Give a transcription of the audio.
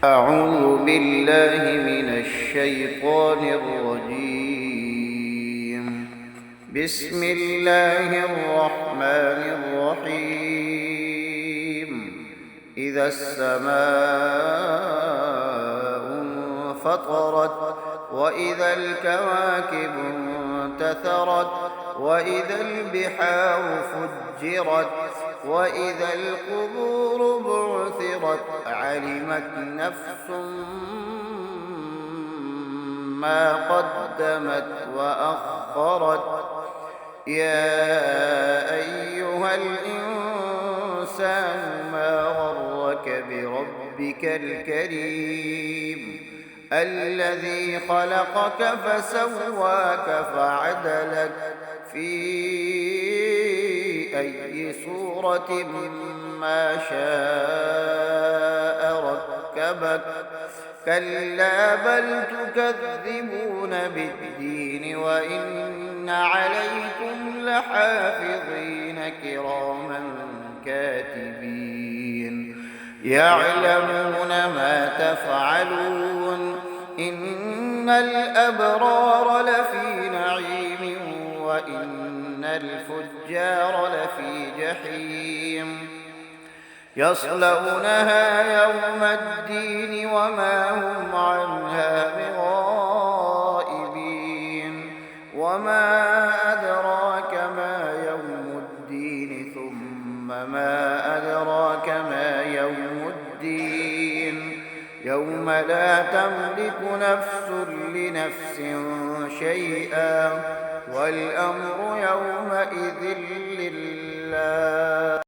أعوذ بالله من الشيطان الرجيم. بسم الله الرحمن الرحيم. إذا السماء انفطرت وإذا الكواكب انتثرت وإذا البحار فجرت وإذا القبور بعثرت علمت نفس ما قدمت وأخرت. يا أيها الإنسان ما غرك بربك الكريم الذي خلقك فسواك فعدلك في أي صورة ما شاء ركبك. كلا بل تكذبون بالدين وإن عليكم لحافظين كراما كاتبين يعلمون ما تفعلون. إن الأبرار لفي نعيم وإن الفجار لفي جحيم يصلونها يوم الدين وما هم عنها بغائبين. وما أدراك ما يوم الدين ثم ما أدراك ما يوم الدين يوم لا تملك نفس لنفس شيئا والأمر يومئذ لله.